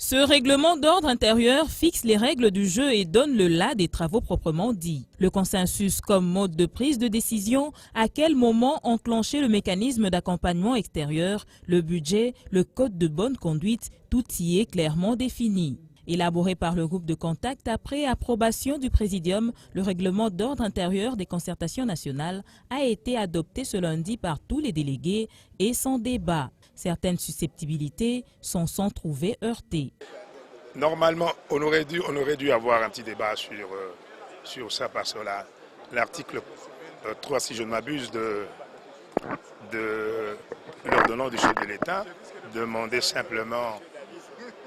Ce règlement d'ordre intérieur fixe les règles du jeu et donne le là des travaux proprement dits. Le consensus comme mode de prise de décision, à quel moment enclencher le mécanisme d'accompagnement extérieur, le budget, le code de bonne conduite, tout y est clairement défini. Élaboré par le groupe de contact après approbation du Présidium, le règlement d'ordre intérieur des concertations nationales a été adopté ce lundi par tous les délégués et sans débat. Certaines susceptibilités s'en sont trouvées heurtées. Normalement, on aurait dû avoir un petit débat sur ça parce que l'article 3, si je ne m'abuse, de l'ordonnance du chef de l'État demandait simplement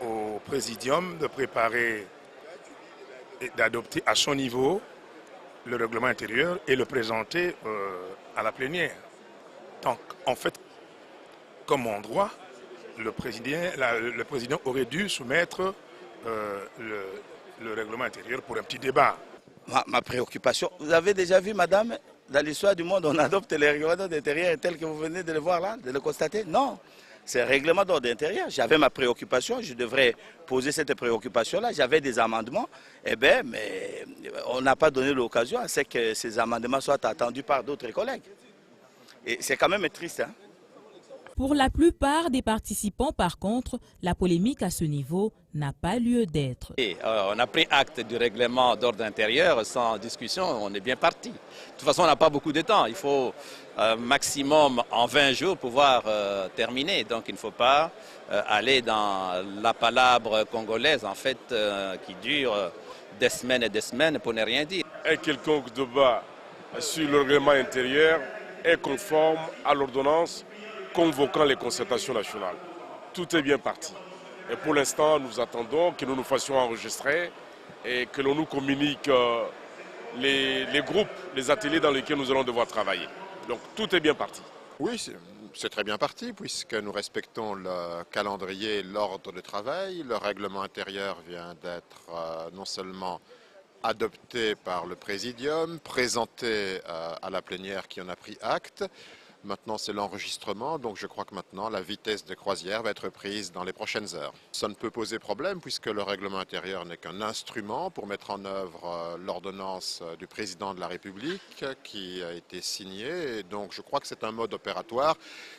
au Présidium de préparer et d'adopter à son niveau le règlement intérieur et le présenter à la plénière. Donc, en fait, comme en droit, le président aurait dû soumettre le règlement intérieur pour un petit débat. Ma préoccupation, vous avez déjà vu, madame, dans l'histoire du monde, on adopte les règlements d'ordre intérieur tel que vous venez de le voir là, de le constater? Non, c'est un règlement d'ordre intérieur. J'avais ma préoccupation, je devrais poser cette préoccupation-là. J'avais des amendements, mais on n'a pas donné l'occasion à ce que ces amendements soient attendus par d'autres collègues. Et c'est quand même triste, hein? Pour la plupart des participants, par contre, la polémique à ce niveau n'a pas lieu d'être. On a pris acte du règlement d'ordre intérieur sans discussion, on est bien parti. De toute façon, on n'a pas beaucoup de temps. Il faut maximum en 20 jours pouvoir terminer. Donc il ne faut pas aller dans la palabre congolaise en fait qui dure des semaines et des semaines pour ne rien dire. Un quelconque débat sur le règlement intérieur est conforme à l'ordonnance convoquant les concertations nationales. Tout est bien parti. Et pour l'instant, nous attendons que nous nous fassions enregistrer et que l'on nous communique les groupes, les ateliers dans lesquels nous allons devoir travailler. Donc tout est bien parti. Oui, c'est très bien parti puisque nous respectons le calendrier, l'ordre de travail. Le règlement intérieur vient d'être non seulement adopté par le Présidium, présenté à la plénière qui en a pris acte. Maintenant, c'est l'enregistrement, donc je crois que maintenant, la vitesse de croisière va être prise dans les prochaines heures. Ça ne peut poser problème puisque le règlement intérieur n'est qu'un instrument pour mettre en œuvre l'ordonnance du président de la République qui a été signée. Et donc, je crois que c'est un mode opératoire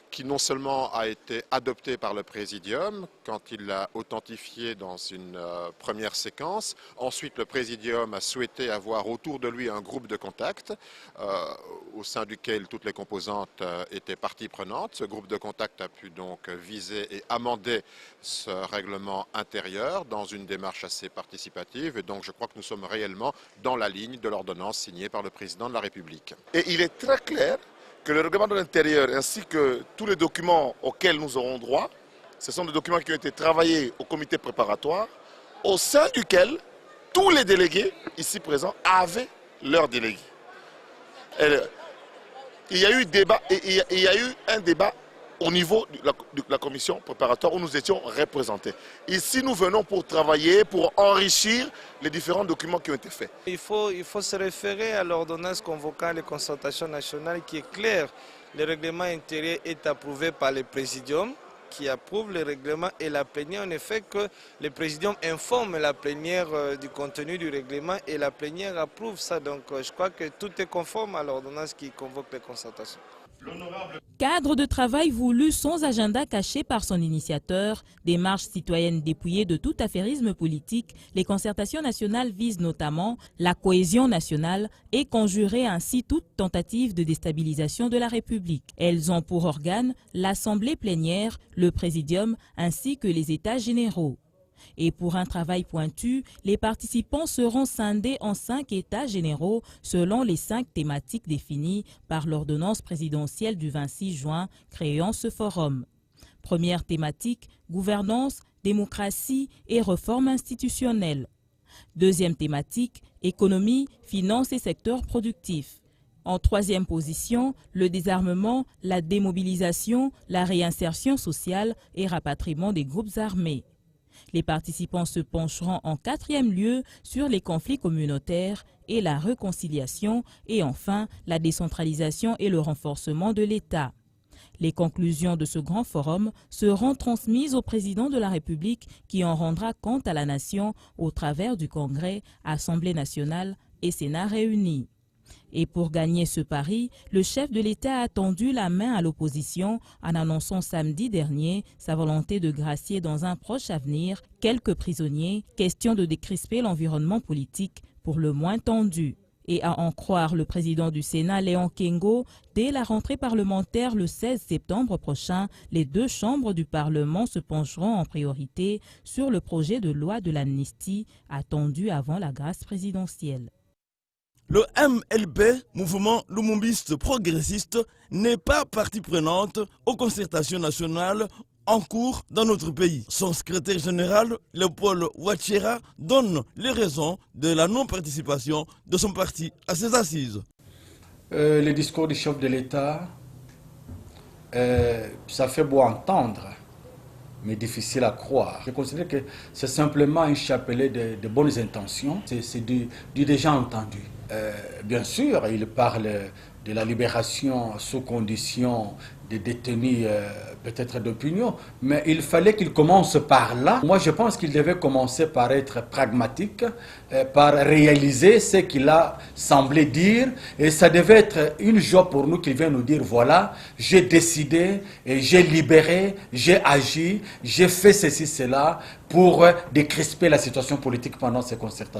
qui non seulement a été adopté par le Présidium quand il l'a authentifié dans une première séquence. Ensuite, le Présidium a souhaité avoir autour de lui un groupe de contact au sein duquel toutes les composantes étaient partie prenante. Ce groupe de contact a pu donc viser et amender ce règlement intérieur dans une démarche assez participative. Et donc je crois que nous sommes réellement dans la ligne de l'ordonnance signée par le président de la République. Et il est très clair que le règlement de l'intérieur ainsi que tous les documents auxquels nous aurons droit, ce sont des documents qui ont été travaillés au comité préparatoire, au sein duquel tous les délégués ici présents avaient leurs délégués. Il y a eu débat, et il y a eu un débat au niveau de la commission préparatoire où nous étions représentés. Ici, nous venons pour travailler, pour enrichir les différents documents qui ont été faits. Il faut se référer à l'ordonnance convoquant les concertations nationales qui est claire. Le règlement intérieur est approuvé par le Présidium qui approuve le règlement et la plénière. En effet, que le Présidium informe la plénière du contenu du règlement et la plénière approuve ça. Donc je crois que tout est conforme à l'ordonnance qui convoque les concertations. Cadre de travail voulu sans agenda caché par son initiateur, démarche citoyenne dépouillée de tout affairisme politique, les concertations nationales visent notamment la cohésion nationale et conjurer ainsi toute tentative de déstabilisation de la République. Elles ont pour organe l'Assemblée plénière, le Présidium ainsi que les États généraux. Et pour un travail pointu, les participants seront scindés en 5 états généraux selon les 5 thématiques définies par l'ordonnance présidentielle du 26 juin créant ce forum. Première thématique, gouvernance, démocratie et réforme institutionnelle. Deuxième thématique, économie, finances et secteur productif. En troisième position, le désarmement, la démobilisation, la réinsertion sociale et rapatriement des groupes armés. Les participants se pencheront en 4e lieu sur les conflits communautaires et la réconciliation et enfin la décentralisation et le renforcement de l'État. Les conclusions de ce grand forum seront transmises au président de la République qui en rendra compte à la nation au travers du Congrès, Assemblée nationale et Sénat réunis. Et pour gagner ce pari, le chef de l'État a tendu la main à l'opposition en annonçant samedi dernier sa volonté de gracier dans un proche avenir quelques prisonniers, question de décrisper l'environnement politique pour le moins tendu. Et à en croire le président du Sénat, Léon Kengo, dès la rentrée parlementaire le 16 septembre prochain, les deux chambres du Parlement se pencheront en priorité sur le projet de loi de l'amnistie attendu avant la grâce présidentielle. Le MLP, mouvement lumumbiste progressiste, n'est pas partie prenante aux concertations nationales en cours dans notre pays. Son secrétaire général, Léopold Ouachera, donne les raisons de la non-participation de son parti à ces assises. Le discours du chef de l'État, ça fait beau entendre, mais difficile à croire. Je considère que c'est simplement un chapelet de bonnes intentions, c'est du déjà entendu. Bien sûr, il parle de la libération sous condition des détenus peut-être d'opinion, mais il fallait qu'il commence par là. Moi, je pense qu'il devait commencer par être pragmatique, par réaliser ce qu'il a semblé dire, et ça devait être une joie pour nous qu'il vienne nous dire, voilà, j'ai décidé, et j'ai libéré, j'ai agi, j'ai fait ceci, cela, pour décrisper la situation politique pendant ces concertations.